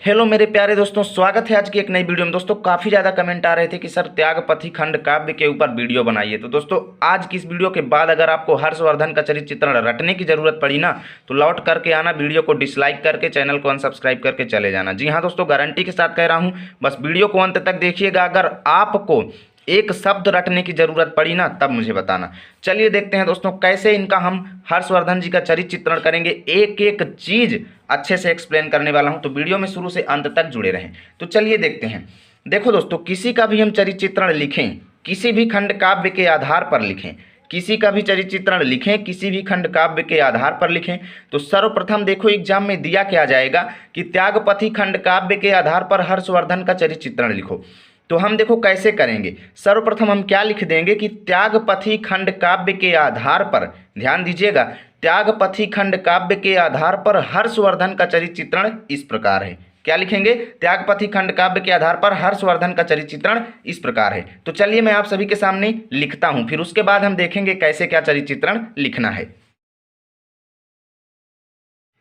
Hello मेरे प्यारे दोस्तों, स्वागत है आज की एक नई वीडियो में। दोस्तों काफ़ी ज़्यादा कमेंट आ रहे थे कि सर त्यागपथी खंड काव्य के ऊपर वीडियो बनाइए। तो दोस्तों आज की इस वीडियो के बाद अगर आपको हर्षवर्धन का चरित्र चित्रण रटने की ज़रूरत पड़ी ना, तो लौट करके आना, वीडियो को डिसलाइक करके चैनल को अनसब्सक्राइब करके चले जाना। जी हाँ दोस्तों, गारंटी के साथ कह रहा हूँ, बस वीडियो को अंत तक देखिएगा। अगर आपको एक शब्द रटने की जरूरत पड़ी ना, तब मुझे बताना। चलिए देखते हैं दोस्तों कैसे इनका हम हर्षवर्धन जी का चरित्र चित्रण करेंगे। एक एक चीज अच्छे से एक्सप्लेन करने वाला हूं, तो वीडियो में शुरू से अंत तक जुड़े रहें। तो चलिए देखते हैं। देखो दोस्तों, किसी का भी हम चरित्र चित्रण लिखें, किसी भी खंड काव्य के आधार पर लिखें, किसी का भी चरित्र चित्रण लिखें, किसी भी खंड काव्य के आधार पर लिखें, तो सर्वप्रथम देखो एग्जाम में दिया क्या जाएगा कि त्यागपथी खंड काव्य के आधार पर हर्षवर्धन का चरित्र चित्रण लिखो। तो हम देखो कैसे करेंगे। सर्वप्रथम हम क्या लिख देंगे कि त्यागपथी खंड काव्य के आधार पर, ध्यान दीजिएगा, त्यागपथी खंड काव्य के आधार पर हर्षवर्धन का चरित्र चित्रण इस प्रकार है। क्या लिखेंगे? त्यागपथी खंड काव्य के आधार पर हर्षवर्धन का चरित्र चित्रण इस प्रकार है। तो चलिए मैं आप सभी के सामने लिखता हूं, फिर उसके बाद हम देखेंगे कैसे क्या चरित्र चित्रण लिखना है।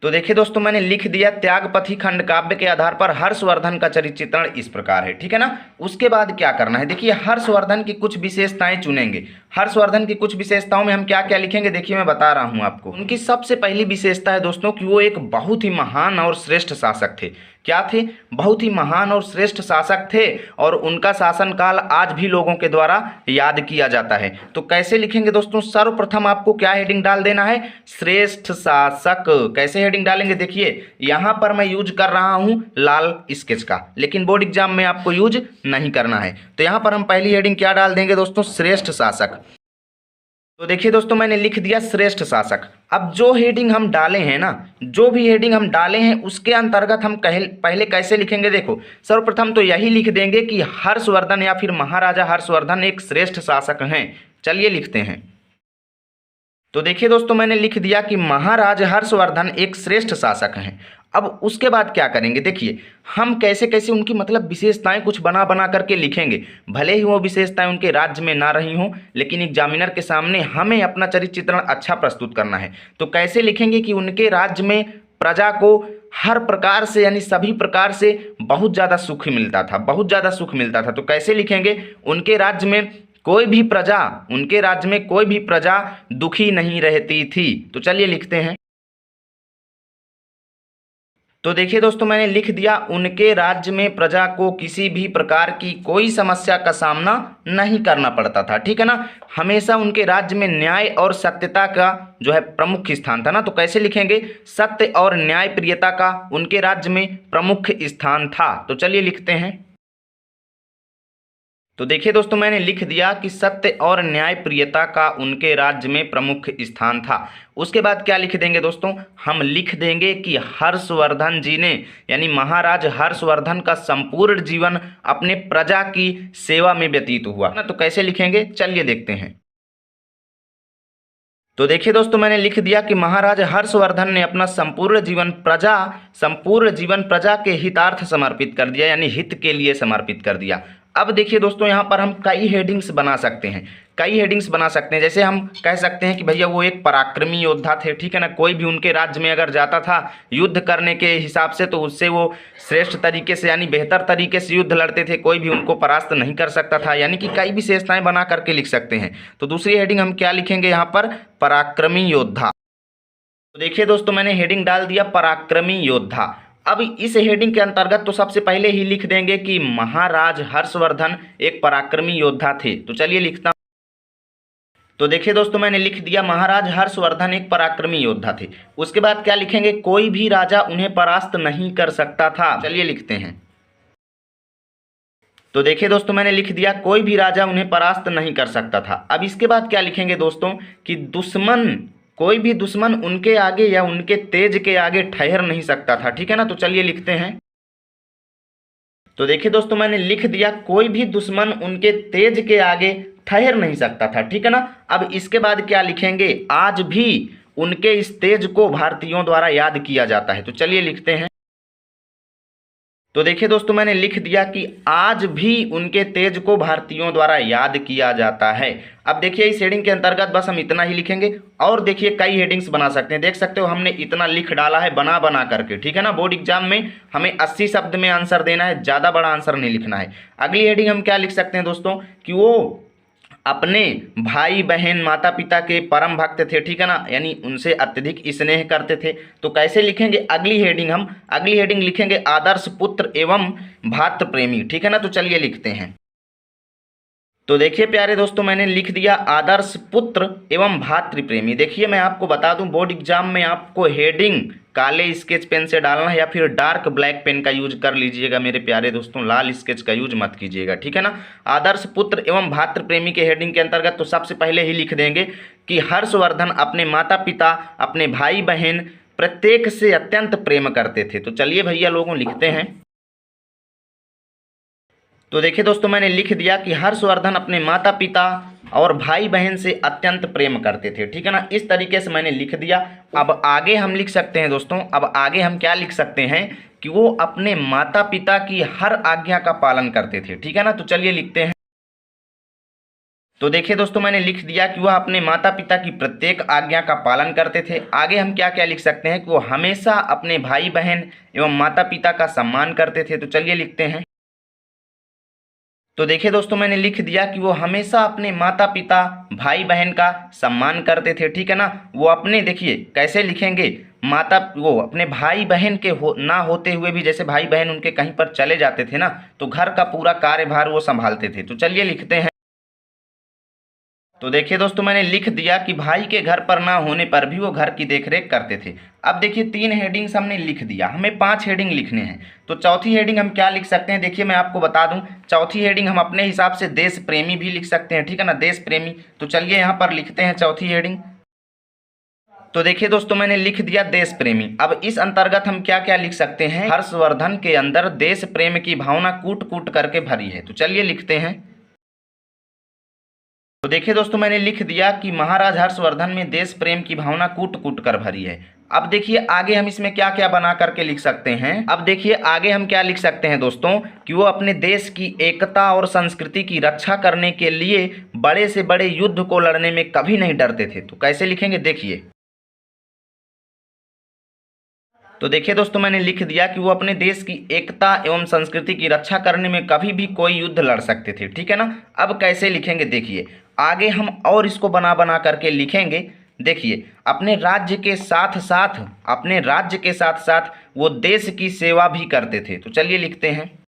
तो देखिए दोस्तों, मैंने लिख दिया त्यागपथी खंड काव्य के आधार पर हर्षवर्धन का चरित्र चित्रण इस प्रकार है, ठीक है ना। उसके बाद क्या करना है, देखिए हर्षवर्धन की कुछ विशेषताएं चुनेंगे। हर्षवर्धन की कुछ विशेषताओं में हम क्या क्या लिखेंगे, देखिए मैं बता रहा हूं आपको। उनकी सबसे पहली विशेषता है दोस्तों कि वो एक बहुत ही महान और श्रेष्ठ शासक थे। क्या थे? बहुत ही महान और श्रेष्ठ शासक थे, और उनका शासनकाल आज भी लोगों के द्वारा याद किया जाता है। तो कैसे लिखेंगे दोस्तों? सर्वप्रथम आपको क्या हेडिंग डाल देना है? श्रेष्ठ शासक। कैसे हेडिंग डालेंगे? देखिए यहां पर मैं यूज कर रहा हूं लाल स्केच का, लेकिन बोर्ड एग्जाम में आपको यूज नहीं करना है। तो यहां पर हम पहली हेडिंग क्या डाल देंगे दोस्तों? श्रेष्ठ शासक। तो देखिए दोस्तों, मैंने लिख दिया श्रेष्ठ शासक। अब जो हेडिंग हम डाले हैं ना, जो भी हेडिंग हम डाले हैं उसके अंतर्गत हम पहले कैसे लिखेंगे? देखो सर्वप्रथम तो यही लिख देंगे कि हर्षवर्धन या फिर महाराजा हर्षवर्धन एक श्रेष्ठ शासक हैं। चलिए लिखते हैं। तो देखिए दोस्तों, मैंने लिख दिया कि महाराज हर्षवर्धन एक श्रेष्ठ शासक हैं। अब उसके बाद क्या करेंगे, देखिए हम कैसे कैसे उनकी मतलब विशेषताएं कुछ बना बना करके लिखेंगे। भले ही वो विशेषताएं उनके राज्य में ना रही हों, लेकिन एग्जामिनर के सामने हमें अपना चरित्र चित्रण अच्छा प्रस्तुत करना है। तो कैसे लिखेंगे कि उनके राज्य में प्रजा को हर प्रकार से, यानी सभी प्रकार से बहुत ज़्यादा सुख मिलता था, बहुत ज़्यादा सुख मिलता था। तो कैसे लिखेंगे? उनके राज्य में कोई भी प्रजा, उनके राज्य में कोई भी प्रजा दुखी नहीं रहती थी। तो चलिए लिखते हैं। तो देखिए दोस्तों, मैंने लिख दिया उनके राज्य में प्रजा को किसी भी प्रकार की कोई समस्या का सामना नहीं करना पड़ता था, ठीक है ना। हमेशा उनके राज्य में न्याय और सत्यता का जो है प्रमुख स्थान था ना। तो कैसे लिखेंगे? सत्य और न्याय प्रियता का उनके राज्य में प्रमुख स्थान था। तो चलिए लिखते हैं। तो देखिए दोस्तों, मैंने लिख दिया कि सत्य और न्याय प्रियता का उनके राज्य में प्रमुख स्थान था। उसके बाद क्या लिख देंगे दोस्तों? हम लिख देंगे कि हर्षवर्धन जी ने, यानी महाराज हर्षवर्धन का संपूर्ण जीवन अपने प्रजा की सेवा में व्यतीत हुआ ना। तो कैसे लिखेंगे? चलिए देखते हैं। तो देखिए दोस्तों, मैंने लिख दिया कि महाराज हर्षवर्धन ने अपना संपूर्ण जीवन प्रजा के हितार्थ समर्पित कर दिया, यानी हित के लिए समर्पित कर दिया। अब देखिए दोस्तों, यहाँ पर हम कई हेडिंग्स बना सकते हैं, कई हेडिंग्स बना सकते हैं। जैसे हम कह सकते हैं कि भैया वो एक पराक्रमी योद्धा थे, ठीक है ना। कोई भी उनके राज्य में अगर जाता था युद्ध करने के हिसाब से, तो उससे वो श्रेष्ठ तरीके से, यानी बेहतर तरीके से युद्ध लड़ते थे, कोई भी उनको परास्त नहीं कर सकता था। यानी कि कई विशेषताएं बना करके लिख सकते हैं। तो दूसरी हेडिंग हम क्या लिखेंगे यहाँ पर? पराक्रमी योद्धा। तो देखिए दोस्तों, मैंने हेडिंग डाल दिया पराक्रमी योद्धा। अब इस हेडिंग के अंतर्गत तो सबसे पहले ही लिख देंगे कि महाराज हर्षवर्धन एक पराक्रमी योद्धा थे। तो चलिए लिखता हूं। तो देखिए दोस्तों, मैंने लिख दिया महाराज हर्षवर्धन एक पराक्रमी योद्धा थे। उसके बाद क्या लिखेंगे? कोई भी राजा उन्हें परास्त नहीं कर सकता था। चलिए लिखते हैं। तो देखिए दोस्तों, मैंने लिख दिया कोई भी राजा उन्हें परास्त नहीं कर सकता था। अब इसके बाद क्या लिखेंगे दोस्तों? कि कोई भी दुश्मन उनके आगे या उनके तेज के आगे ठहर नहीं सकता था, ठीक है ना। तो चलिए लिखते हैं। तो देखिए दोस्तों, मैंने लिख दिया कोई भी दुश्मन उनके तेज के आगे ठहर नहीं सकता था, ठीक है ना। अब इसके बाद क्या लिखेंगे? आज भी उनके इस तेज को भारतीयों द्वारा याद किया जाता है। तो चलिए लिखते हैं। तो देखिए दोस्तों, मैंने लिख दिया कि आज भी उनके तेज को भारतीयों द्वारा याद किया जाता है। अब देखिए इस हेडिंग के अंतर्गत बस हम इतना ही लिखेंगे, और देखिए कई हेडिंग्स बना सकते हैं। देख सकते हो हमने इतना लिख डाला है बना बना करके, ठीक है ना। बोर्ड एग्जाम में हमें 80 शब्द में आंसर देना है, ज़्यादा बड़ा आंसर नहीं लिखना है। अगली हेडिंग हम क्या लिख सकते हैं दोस्तों, कि वो अपने भाई बहन माता पिता के परम भक्त थे, ठीक है ना, यानी उनसे अत्यधिक स्नेह करते थे। तो कैसे लिखेंगे अगली हेडिंग लिखेंगे आदर्श पुत्र एवं भातृ प्रेमी, ठीक है ना। तो चलिए लिखते हैं। तो देखिए प्यारे दोस्तों, मैंने लिख दिया आदर्श पुत्र एवं भातृ प्रेमी। देखिए मैं आपको बता दूं, बोर्ड एग्जाम में आपको हेडिंग काले स्केच पेन से डालना है या फिर डार्क ब्लैक पेन का यूज कर लीजिएगा मेरे प्यारे दोस्तों, लाल स्केच का यूज मत कीजिएगा, ठीक है ना। आदर्श पुत्र एवं भातृ प्रेमी के हेडिंग के अंतर्गत तो सबसे पहले ही लिख देंगे कि हर्षवर्धन अपने माता पिता, अपने भाई बहन प्रत्येक से अत्यंत प्रेम करते थे। तो चलिए भैया लोगों लिखते हैं। तो देखिए दोस्तों, मैंने लिख दिया कि हर्षवर्धन अपने माता पिता और भाई बहन से अत्यंत प्रेम करते थे, ठीक है ना। इस तरीके से मैंने लिख दिया। अब आगे हम लिख सकते हैं दोस्तों, अब आगे हम क्या लिख सकते हैं कि वो अपने माता पिता की हर आज्ञा का पालन करते थे, ठीक है ना। तो चलिए लिखते हैं। तो देखिए दोस्तों, मैंने लिख दिया कि वह अपने माता पिता की प्रत्येक आज्ञा का पालन करते थे। आगे हम क्या क्या लिख सकते हैं कि वो हमेशा अपने भाई बहन एवं माता पिता का सम्मान करते थे। तो चलिए लिखते हैं। तो देखिए दोस्तों, मैंने लिख दिया कि वो हमेशा अपने माता पिता भाई बहन का सम्मान करते थे, ठीक है ना। वो अपने, देखिए कैसे लिखेंगे, वो अपने भाई बहन के ना होते हुए भी, जैसे भाई बहन उनके कहीं पर चले जाते थे ना, तो घर का पूरा कार्यभार वो संभालते थे। तो चलिए लिखते हैं। तो देखिए दोस्तों, मैंने लिख दिया कि भाई के घर पर ना होने पर भी वो घर की देखरेख करते थे। अब देखिए 3 हेडिंग्स हमने लिख दिया, हमें 5 हेडिंग लिखने हैं। तो चौथी हेडिंग हम क्या लिख सकते हैं, देखिए मैं आपको बता दूं, चौथी हेडिंग हम अपने हिसाब से देश प्रेमी भी लिख सकते हैं, ठीक है ना, देश प्रेमी। तो चलिए यहाँ पर लिखते हैं चौथी हेडिंग। तो देखिए दोस्तों, मैंने लिख दिया देश प्रेमी। अब इस अंतर्गत हम क्या क्या लिख सकते हैं, हर्षवर्धन के अंदर देश प्रेम की भावना कूट कूट करके भरी है। तो चलिए लिखते हैं। तो देखिए दोस्तों, मैंने लिख दिया कि महाराज हर्षवर्धन में देश प्रेम की भावना कूट कूट कर भरी है। अब देखिए आगे हम इसमें क्या क्या बना करके लिख सकते हैं। अब देखिए आगे हम क्या लिख सकते हैं दोस्तों, कि वो अपने देश की एकता और संस्कृति की रक्षा करने के लिए बड़े से बड़े युद्ध को लड़ने में कभी नहीं डरते थे। तो कैसे लिखेंगे, देखिए। तो देखिए दोस्तों, मैंने लिख दिया कि वो अपने देश की एकता एवं संस्कृति की रक्षा करने में कभी भी कोई युद्ध लड़ सकते थे, ठीक है ना। अब कैसे लिखेंगे, देखिए आगे हम और इसको बना बना करके लिखेंगे। देखिए अपने राज्य के साथ साथ वो देश की सेवा भी करते थे। तो चलिए लिखते हैं।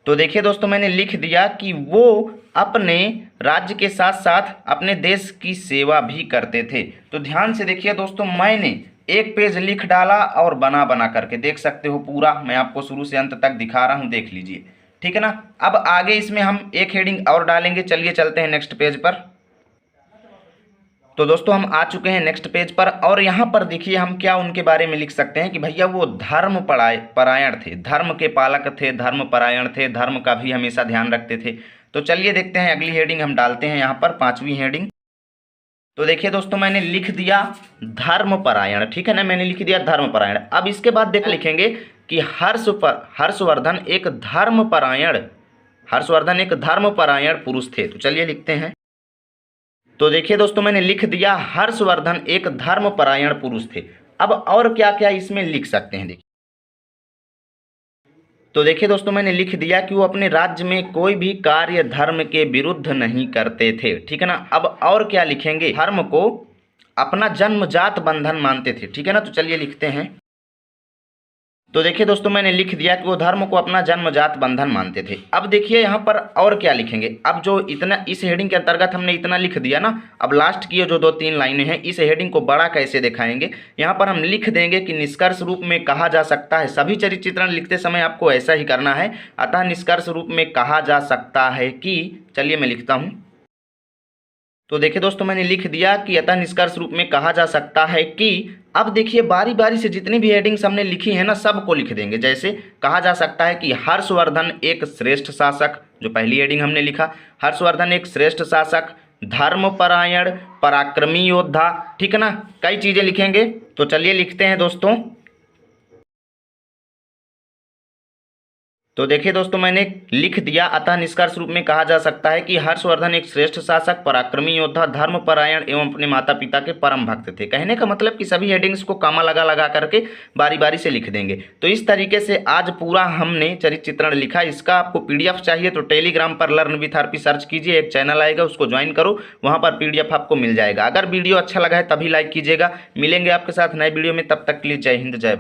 तो देखिए दोस्तों, मैंने लिख दिया कि वो अपने राज्य के साथ साथ अपने देश की सेवा भी करते थे। तो ध्यान से देखिए दोस्तों, मैंने एक पेज लिख डाला और बना बना करके, देख सकते हो पूरा मैं आपको शुरू से अंत तक दिखा रहा हूं, देख लीजिए, ठीक है ना। अब आगे इसमें हम एक हेडिंग और डालेंगे। चलिए चलते हैं नेक्स्ट पेज पर। तो दोस्तों हम आ चुके हैं नेक्स्ट पेज पर, और यहाँ पर देखिए हम क्या उनके बारे में लिख सकते हैं कि भैया वो धर्म परायण थे, धर्म के पालक थे, धर्म परायण थे, धर्म का भी हमेशा ध्यान रखते थे। तो चलिए देखते हैं, अगली हेडिंग हम डालते हैं यहाँ पर, 5वीं हेडिंग। तो देखिए दोस्तों, मैंने लिख दिया धर्मपरायण, ठीक है ना, मैंने लिख दिया धर्मपरायण। अब इसके बाद देख लिखेंगे कि हर्षवर्धन एक धर्मपरायण पुरुष थे। तो चलिए लिखते हैं। तो देखिए दोस्तों, मैंने लिख दिया हर्षवर्धन एक धर्मपरायण पुरुष थे। अब और क्या क्या इसमें लिख सकते हैं, देखिए। तो देखिए दोस्तों, मैंने लिख दिया कि वो अपने राज्य में कोई भी कार्य धर्म के विरुद्ध नहीं करते थे, ठीक है ना। अब और क्या लिखेंगे, धर्म को अपना जन्मजात बंधन मानते थे, ठीक है ना। तो चलिए लिखते हैं। तो देखिए दोस्तों, मैंने लिख दिया कि वो धर्म को अपना जन्मजात बंधन मानते थे। अब देखिए यहाँ पर और क्या लिखेंगे। अब जो इतना इस हेडिंग के अंतर्गत हमने इतना लिख दिया ना, अब लास्ट की जो 2-3 लाइनें हैं, इस हेडिंग को बड़ा कैसे दिखाएंगे। यहाँ पर हम लिख देंगे कि निष्कर्ष रूप में कहा जा सकता है, सभी चरित्र चित्रण लिखते समय आपको ऐसा ही करना है। अतः निष्कर्ष रूप में कहा जा सकता है कि, चलिए मैं लिखता हूँ। तो देखिए दोस्तों, मैंने लिख दिया कि अतः निष्कर्ष रूप में कहा जा सकता है कि, अब देखिए बारी बारी से जितनी भी हेडिंग्स हमने लिखी है ना, सबको लिख देंगे। जैसे कहा जा सकता है कि हर्षवर्धन एक श्रेष्ठ शासक, जो पहली हेडिंग हमने लिखा, हर्षवर्धन एक श्रेष्ठ शासक, धर्मपरायण, पराक्रमी योद्धा, ठीक है ना, कई चीजें लिखेंगे। तो चलिए लिखते हैं दोस्तों। तो देखिए दोस्तों, मैंने लिख दिया। अतः निष्कर्ष रूप में कहा जा सकता है कि हर्षवर्धन एक श्रेष्ठ शासक, पराक्रमी योद्धा, धर्मपरायण एवं अपने माता पिता के परम भक्त थे। कहने का मतलब कि सभी हेडिंग्स को कामा लगा लगा करके बारी बारी से लिख देंगे। तो इस तरीके से आज पूरा हमने चरित्र चित्रण लिखा। इसका आपको पीडीएफ चाहिए तो टेलीग्राम पर लर्न विथ आरपी सर्च कीजिए, एक चैनल आएगा, उसको ज्वाइन करो, वहां पर पीडीएफ आपको मिल जाएगा। अगर वीडियो अच्छा लगा है तभी लाइक कीजिएगा। मिलेंगे आपके साथ नए वीडियो में, तब तक के लिए जय हिंद जय भारत।